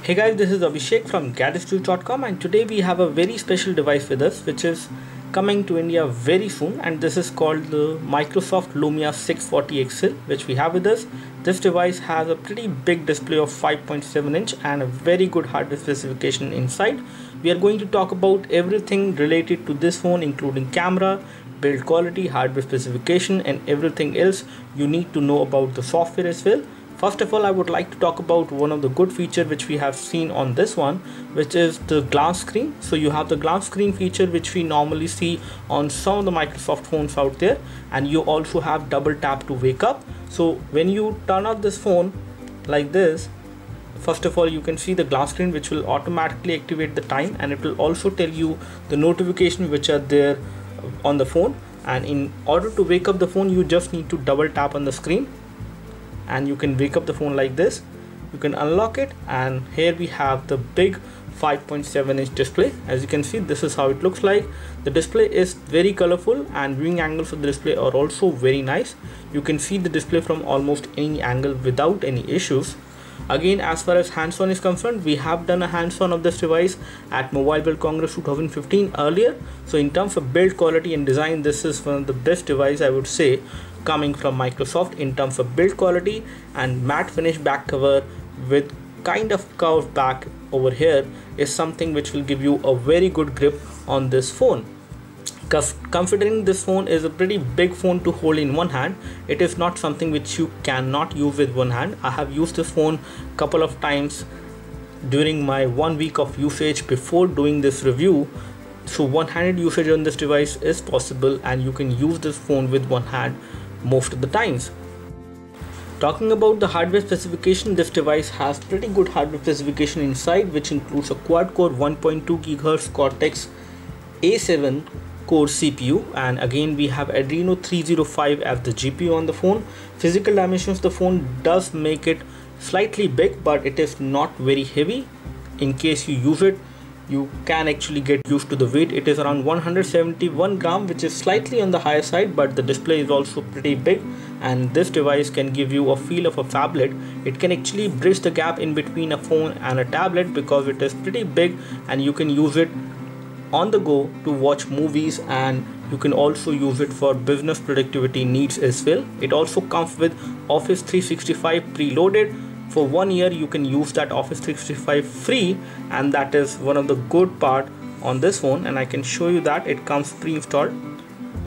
Hey guys, this is Abhishek from gadgetsjuice.com, and today we have a very special device with us which is coming to India very soon, and this is called the Microsoft Lumia 640 XL which we have with us. This device has a pretty big display of 5.7 inch and a very good hardware specification inside. We are going to talk about everything related to this phone, including camera, build quality, hardware specification, and everything else you need to know about the software as well. First of all, I would like to talk about one of the good feature which we have seen on this one, which is the glance screen. So you have the glance screen feature which we normally see on some of the Microsoft phones out there, and you also have double tap to wake up. So when you turn off this phone like this, first of all you can see the glance screen which will automatically activate the time, and it will also tell you the notifications which are there on the phone. And in order to wake up the phone, you just need to double tap on the screen and you can wake up the phone like this. You can unlock it, and here we have the big 5.7 inch display. As you can see, this is how it looks like. The display is very colorful and viewing angles of the display are also very nice. You can see the display from almost any angle without any issues. Again, as far as hands-on is concerned, we have done a hands-on of this device at Mobile World Congress 2015 earlier. So in terms of build quality and design, this is one of the best device I would say coming from Microsoft in terms of build quality. And matte finish back cover with kind of curved back over here is something which will give you a very good grip on this phone. Considering this phone is a pretty big phone to hold in one hand, it is not something which you cannot use with one hand. I have used this phone a couple of times during my 1 week of usage before doing this review. So one-handed usage on this device is possible, and you can use this phone with one hand most of the times. Talking about the hardware specification, this device has pretty good hardware specification inside, which includes a quad-core 1.2 GHz Cortex A7 core CPU, and again we have Adreno 305 as the GPU on the phone. Physical dimensions, the phone does make it slightly big, but it is not very heavy. In case you use it, you can actually get used to the weight. It is around 171 gram, which is slightly on the higher side, but the display is also pretty big, and this device can give you a feel of a phablet. It can actually bridge the gap in between a phone and a tablet because it is pretty big, and you can use it on the go to watch movies, and you can also use it for business productivity needs as well. It also comes with Office 365 preloaded. For 1 year you can use that Office 365 free, and that is one of the good part on this phone, and I can show you that it comes pre-installed.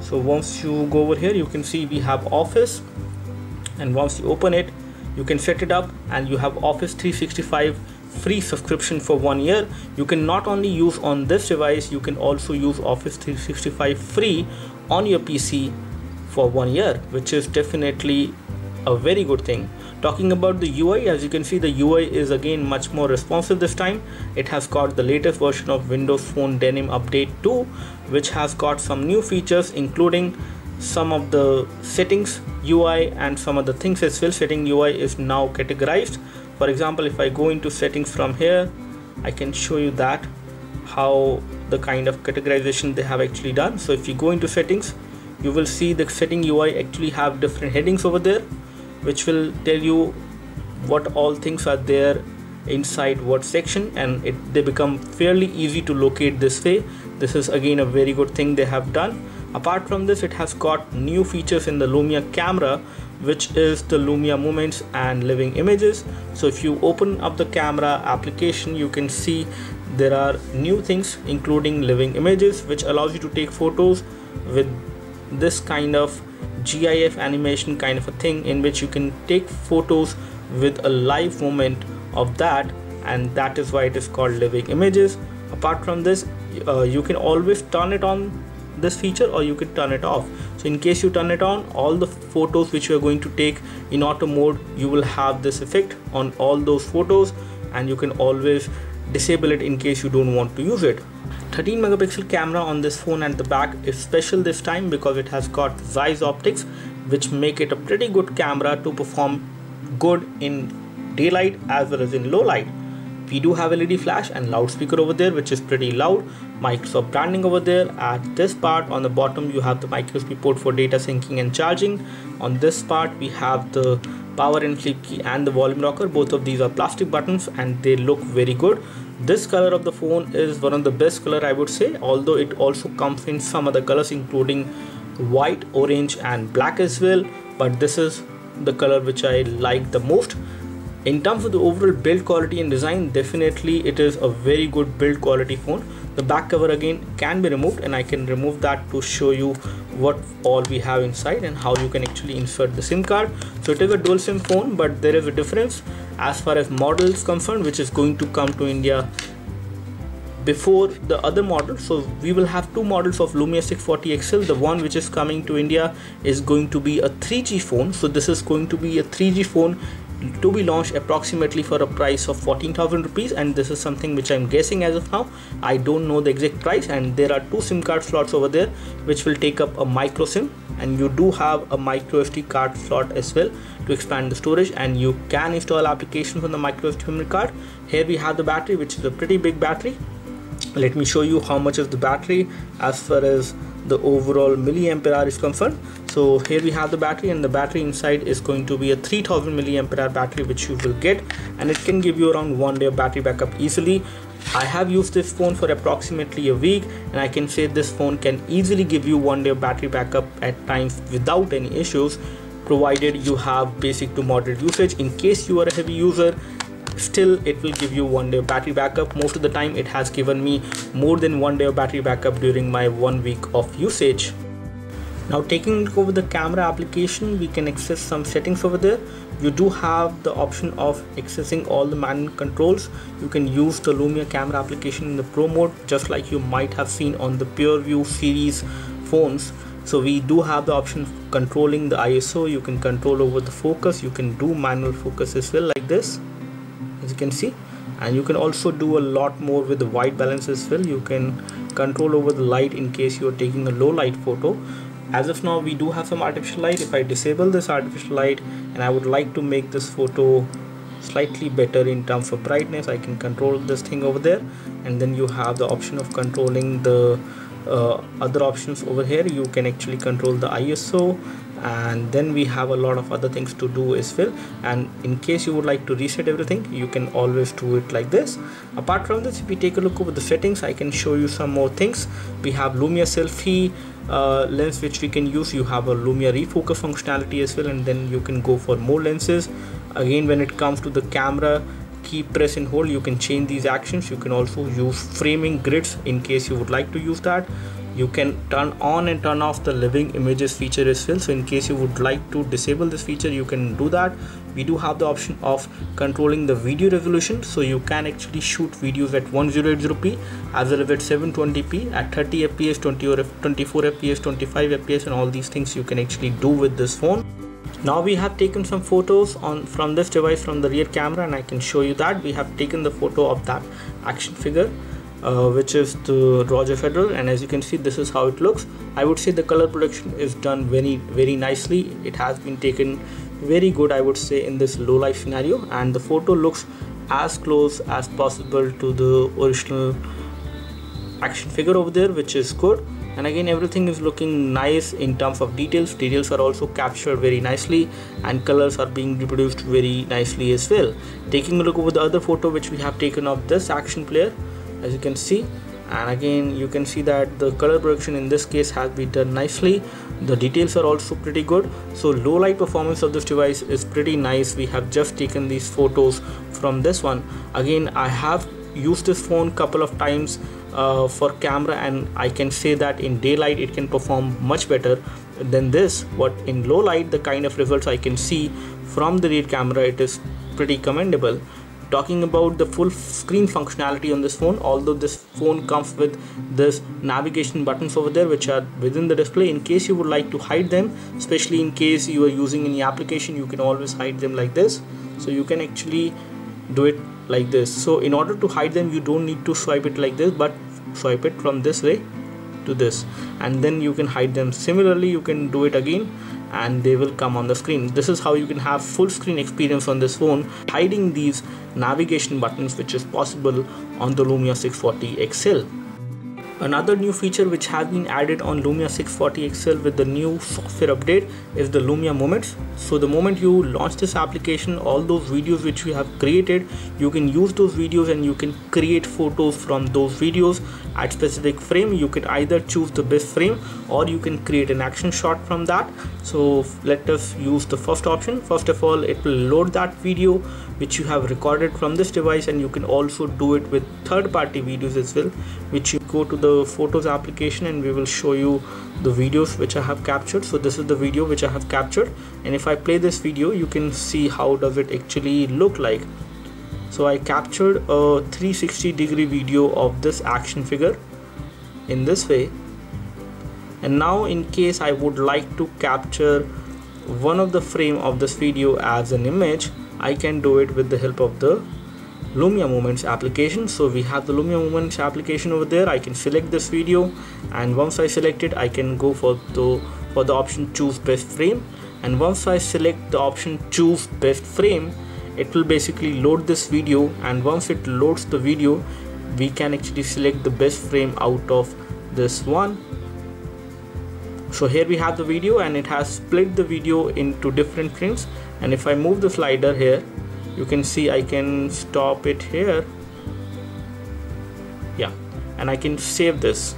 So once you go over here, you can see we have Office, and once you open it, you can set it up and you have Office 365 free subscription for 1 year. You can not only use on this device, you can also use Office 365 free on your PC for 1 year, which is definitely a very good thing. Talking about the UI, as you can see, the UI is again much more responsive this time. It has got the latest version of Windows Phone Denim Update 2, which has got some new features, including some of the settings UI and some of the things as well. Setting UI is now categorized. For example, if I go into settings from here, I can show you that how the kind of categorization they have actually done. So if you go into settings, you will see the setting UI actually have different headings over there, which will tell you what all things are there inside what section, and they become fairly easy to locate this way. This is again a very good thing they have done. Apart from this, it has got new features in the Lumia camera, which is the Lumia Moments and Living Images. So if you open up the camera application, you can see there are new things, including Living Images, which allows you to take photos with this kind of GIF animation kind of a thing, in which you can take photos with a live moment of that, and that is why it is called Living Images. Apart from this, you can always turn it on, this feature, or you can turn it off. So in case you turn it on, all the photos which you are going to take in auto mode, you will have this effect on all those photos, and you can always disable it in case you don't want to use it. 13 megapixel camera on this phone at the back is special this time because it has got Zeiss optics, which make it a pretty good camera to perform good in daylight as well as in low light. We do have LED flash and loudspeaker over there, which is pretty loud. Microsoft branding over there. At this part on the bottom, you have the micro USB port for data syncing and charging. On this part, we have the power and sleep key and the volume rocker. Both of these are plastic buttons and they look very good. This color of the phone is one of the best color, I would say, although it also comes in some other colors including white, orange and black as well, but this is the color which I like the most. In terms of the overall build quality and design, definitely it is a very good build quality phone. The back cover again can be removed, and I can remove that to show you what all we have inside and how you can actually insert the SIM card. So it is a dual SIM phone, but there is a difference as far as model is concerned, which is going to come to India before the other model. So we will have two models of Lumia 640 XL. The one which is coming to India is going to be a 3G phone. So this is going to be a 3G phone to be launched approximately for a price of 14,000 rupees, and this is something which I'm guessing as of now. I don't know the exact price, and there are two SIM card slots over there which will take up a micro SIM, and you do have a micro SD card slot as well to expand the storage, and you can install applications on the micro SD memory card. Here we have the battery, which is a pretty big battery. Let me show you how much is the battery as far as the overall milliampere hour is concerned. So here we have the battery, and the battery inside is going to be a 3000 milliampere hour battery which you will get, and it can give you around 1 day of battery backup easily. I have used this phone for approximately a week, and I can say this phone can easily give you 1 day of battery backup at times without any issues, provided you have basic to moderate usage. In case you are a heavy user, still it will give you 1 day of battery backup. Most of the time it has given me more than 1 day of battery backup during my 1 week of usage. Now taking a look over the camera application, we can access some settings over there. You do have the option of accessing all the manual controls. You can use the Lumia camera application in the Pro mode, just like you might have seen on the PureView series phones. So we do have the option of controlling the ISO. You can control over the focus. You can do manual focus as well, like this, as you can see, and you can also do a lot more with the white balance as well. You can control over the light in case you are taking a low light photo. As of now, we do have some artificial light. If I disable this artificial light and I would like to make this photo slightly better in terms of brightness, I can control this thing over there, and then you have the option of controlling the other options over here. You can actually control the ISO, and then we have a lot of other things to do as well. And in case you would like to reset everything, you can always do it like this. Apart from this, if we take a look over the settings, I can show you some more things. We have Lumia selfie lens which we can use. You have a Lumia refocus functionality as well, and then you can go for more lenses. Again, when it comes to the camera, keep, press and hold, you can change these actions. You can also use framing grids in case you would like to use that. You can turn on and turn off the living images feature as well. So in case you would like to disable this feature, you can do that. We do have the option of controlling the video resolution, so you can actually shoot videos at 1080p as well as at 720p at 30 fps, 24 fps, 25 fps, and all these things you can actually do with this phone. Now we have taken some photos from this device from the rear camera, and I can show you that we have taken the photo of that action figure, which is the Roger Federer, and as you can see, this is how it looks. I would say the color production is done very nicely. It has been taken very good, I would say, in this low light scenario, and the photo looks as close as possible to the original action figure over there, which is good. And again, everything is looking nice in terms of details. Details are also captured very nicely, and colors are being reproduced very nicely as well. Taking a look over the other photo which we have taken of this action player, as you can see, and again you can see that the color production in this case has been done nicely. The details are also pretty good. So low light performance of this device is pretty nice. We have just taken these photos from this one. Again, I have used this phone couple of times for camera, and I can say that in daylight it can perform much better than this. What in low light, the kind of results I can see from the rear camera, it is pretty commendable. Talking about the full screen functionality on this phone, although this phone comes with this navigation buttons over there which are within the display. In case you would like to hide them, especially in case you are using any application, you can always hide them like this. So you can actually do it like this. So in order to hide them, you don't need to swipe it like this, but swipe it from this way to this, and then you can hide them. Similarly, you can do it again and they will come on the screen. This is how you can have full screen experience on this phone, hiding these navigation buttons, which is possible on the Lumia 640 XL. Another new feature which has been added on Lumia 640 XL with the new software update is the Lumia Moments. So the moment you launch this application, all those videos which you have created, you can use those videos and you can create photos from those videos at specific frame. You can either choose the best frame or you can create an action shot from that. So let us use the first option. First of all, it will load that video which you have recorded from this device, and you can also do it with third-party videos as well, which you go to the photos application and we will show you the videos which I have captured. So this is the video which I have captured, and if I play this video you can see how does it actually look like. So I captured a 360-degree video of this action figure in this way, and now in case I would like to capture one of the frame of this video as an image, I can do it with the help of the Lumia Moments application. So we have the Lumia Moments application over there. I can select this video, and once I select it, I can go for the option choose best frame, and once I select the option choose best frame, it will basically load this video, and once it loads the video, we can actually select the best frame out of this one. So here we have the video, and it has split the video into different frames, and if I move the slider here, you can see I can stop it here, yeah, and I can save this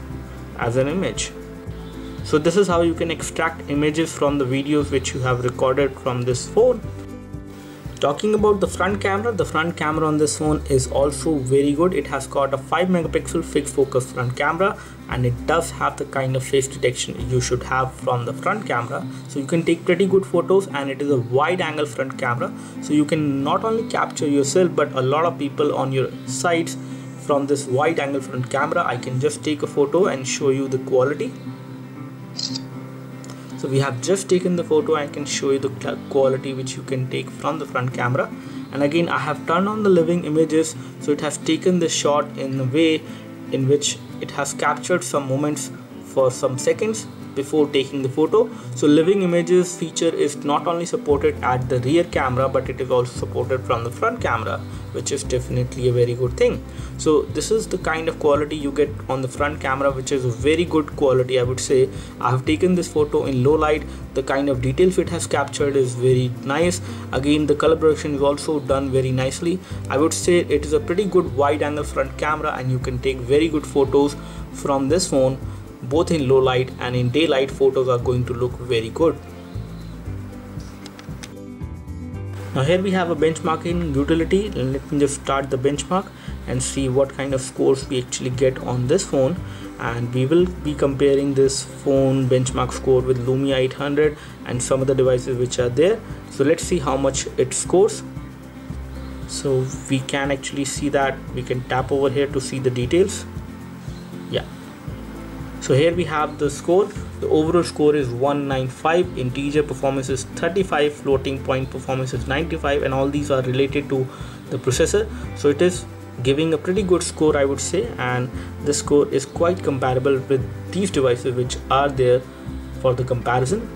as an image. So this is how you can extract images from the videos which you have recorded from this phone. Talking about the front camera on this phone is also very good. It has got a 5 megapixel fixed focus front camera, and it does have the kind of face detection you should have from the front camera. So you can take pretty good photos, and it is a wide angle front camera. So you can not only capture yourself but a lot of people on your sides from this wide angle front camera. I can just take a photo and show you the quality. So we have just taken the photo. I can show you the quality which you can take from the front camera, and again I have turned on the living images, so it has taken the shot in a way in which it has captured some moments for some seconds before taking the photo. So living images feature is not only supported at the rear camera, but it is also supported from the front camera, which is definitely a very good thing. So this is the kind of quality you get on the front camera, which is a very good quality, I would say. I have taken this photo in low light. The kind of details it has captured is very nice. Again, the color correction is also done very nicely. I would say it is a pretty good wide angle front camera, and you can take very good photos from this phone. Both in low light and in daylight, photos are going to look very good. Now here we have a benchmarking utility. Let me just start the benchmark and see what kind of scores we actually get on this phone, and we will be comparing this phone benchmark score with Lumia 800 and some of the devices which are there. So let's see how much it scores. So we can actually see that. We can tap over here to see the details. Yeah. So here we have the score. The overall score is 195, integer performance is 35, floating point performance is 95, and all these are related to the processor. So it is giving a pretty good score, I would say, and this score is quite comparable with these devices which are there for the comparison.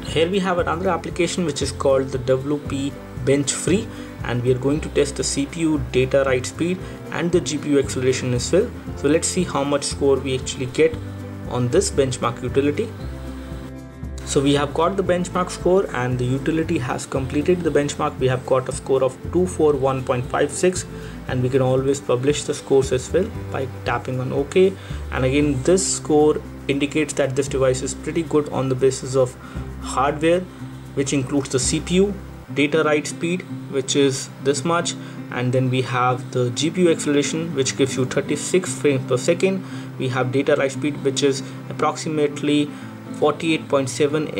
Here we have another application which is called the WP Bench Free, and we are going to test the CPU data write speed and the GPU acceleration as well. So let's see how much score we actually get on this benchmark utility. So we have got the benchmark score, and the utility has completed the benchmark. We have got a score of 241.56, and we can always publish the scores as well by tapping on OK. And again, this score indicates that this device is pretty good on the basis of hardware, which includes the CPU, data write speed, which is this much, and then we have the GPU acceleration, which gives you 36 frames per second. We have data write speed, which is approximately 48.7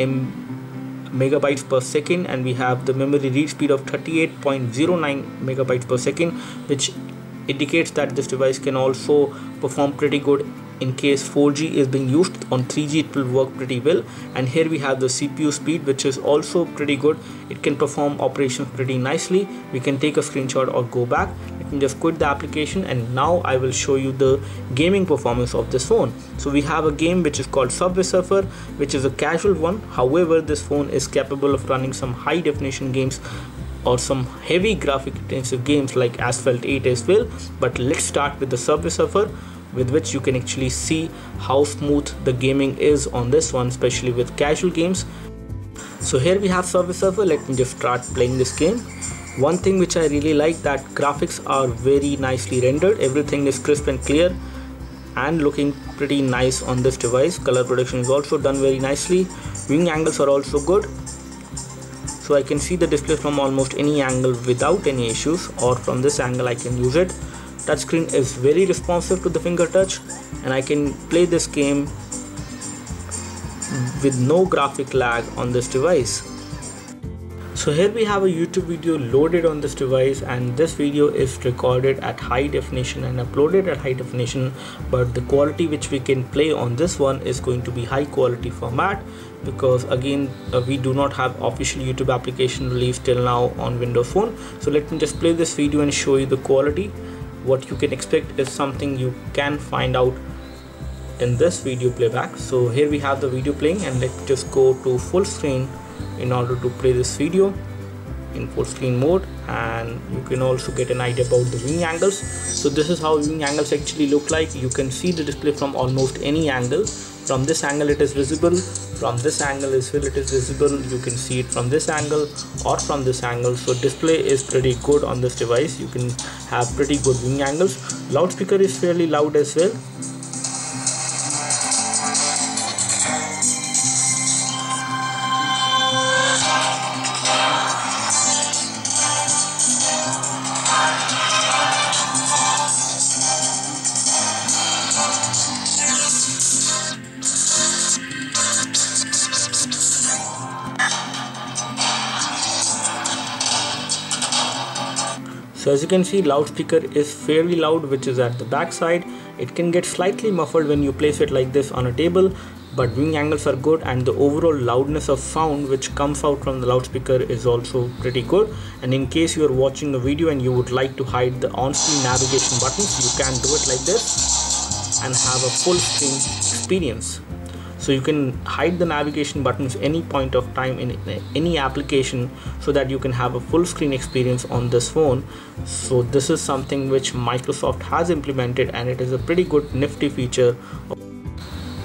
megabytes per second, and we have the memory read speed of 38.09 megabytes per second, which indicates that this device can also perform pretty good. In case 4G is being used, on 3G it will work pretty well. And here we have the CPU speed, which is also pretty good. It can perform operations pretty nicely. We can take a screenshot or go back. Let me just quit the application, and now I will show you the gaming performance of this phone. So we have a game which is called Subway Surfer, which is a casual one. However, this phone is capable of running some high definition games or some heavy graphic intensive games like Asphalt 8 as well. But let's start with the Subway Surfer. with which you can actually see how smooth the gaming is on this one, especially with casual games. So here we have Subway Surfer. Let me just start playing this game. One thing which I really like, that graphics are very nicely rendered. Everything is crisp and clear and looking pretty nice on this device. Color production is also done very nicely. Viewing angles are also good, so I can see the display from almost any angle without any issues, or from this angle I can use it. Touchscreen is very responsive to the finger touch, and I can play this game with no graphic lag on this device. So here we have a YouTube video loaded on this device, and this video is recorded at high definition and uploaded at high definition, but the quality which we can play on this one is going to be high quality format, because again we do not have official YouTube application released till now on Windows Phone. So let me just play this video and show you the quality. What you can expect is something you can find out in this video playback. So here we have the video playing, and let's just go to full screen in order to play this video in full screen mode, and you can also get an idea about the viewing angles. So this is how viewing angles actually look like. You can see the display from almost any angle. From this angle it is visible, from this angle as well it is visible. You can see it from this angle or from this angle. So display is pretty good on this device. You can have pretty good viewing angles. Loudspeaker is fairly loud as well. So as you can see, loudspeaker is fairly loud, which is at the back side. It can get slightly muffled when you place it like this on a table, but viewing angles are good, and the overall loudness of sound which comes out from the loudspeaker is also pretty good. And in case you are watching a video and you would like to hide the on-screen navigation buttons, you can do it like this and have a full screen experience. So you can hide the navigation buttons any point of time in any application, so that you can have a full screen experience on this phone. So this is something which Microsoft has implemented, and it is a pretty good nifty feature.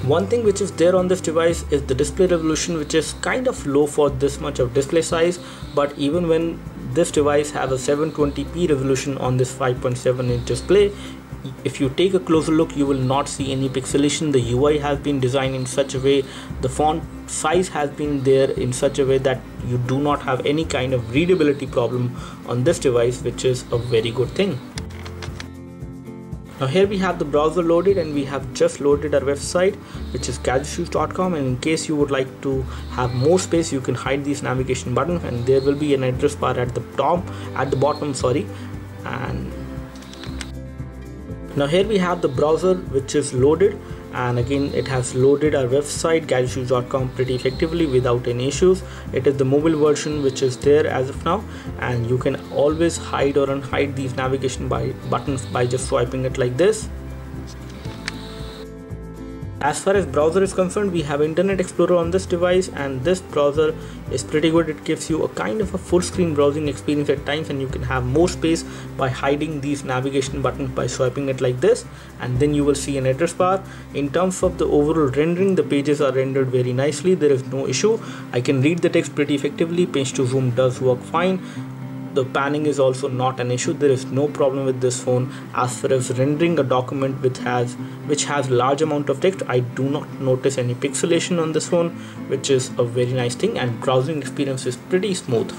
One thing which is there on this device is the display resolution, which is kind of low for this much of display size, but even when this device has a 720p resolution on this 5.7-inch display, if you take a closer look, you will not see any pixelation. The UI has been designed in such a way, the font size has been there in such a way that you do not have any kind of readability problem on this device, which is a very good thing. Now here we have the browser loaded, and we have just loaded our website, which is gadgetsjuice.com, and in case you would like to have more space, you can hide these navigation buttons, and there will be an address bar at the bottom, and now here we have the browser which is loaded, and again it has loaded our website gadgetsjuice.com pretty effectively without any issues. It is the mobile version which is there as of now, and you can always hide or unhide these navigation buttons by just swiping it like this. As far as browser is concerned, we have Internet Explorer on this device, and this browser is pretty good. It gives you a kind of a full screen browsing experience at times, and you can have more space by hiding these navigation buttons by swiping it like this, and then you will see an address bar. In terms of the overall rendering, the pages are rendered very nicely. There is no issue. I can read the text pretty effectively. Pinch to zoom does work fine. The panning is also not an issue. There is no problem with this phone as far as rendering a document which has large amount of text. I do not notice any pixelation on this phone, which is a very nice thing, and browsing experience is pretty smooth.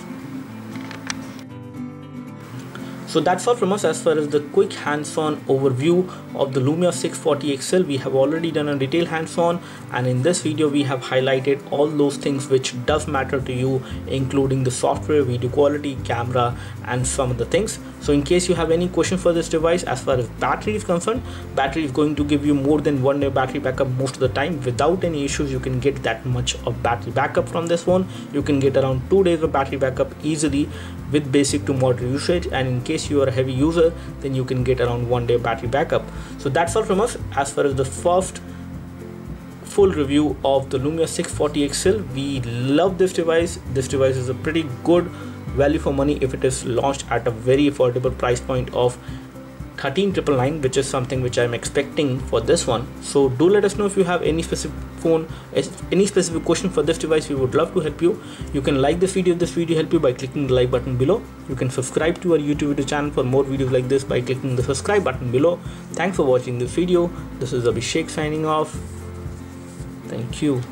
So that's all from us as far as the quick hands-on overview of the Lumia 640 XL. We have already done a detailed hands-on, and in this video we have highlighted all those things which does matter to you, including the software, video quality, camera, and some of the things. So in case you have any question for this device, as far as battery is concerned, battery is going to give you more than 1 day battery backup most of the time without any issues. You can get that much of battery backup from this phone. You can get around 2 days of battery backup easily with basic to moderate usage, and in case you are a heavy user, then you can get around 1 day battery backup. So that's all from us as far as the first full review of the Lumia 640 XL. We love this device. This device is a pretty good value for money if it is launched at a very affordable price point of 13999, which is something which I'm expecting for this one. So do let us know if you have any specific phone, any specific question for this device. We would love to help you. You can like this video if this video helped you by clicking the like button below. You can subscribe to our YouTube video channel for more videos like this by clicking the subscribe button below. Thanks for watching this video. This is Abhishek signing off. Thank you.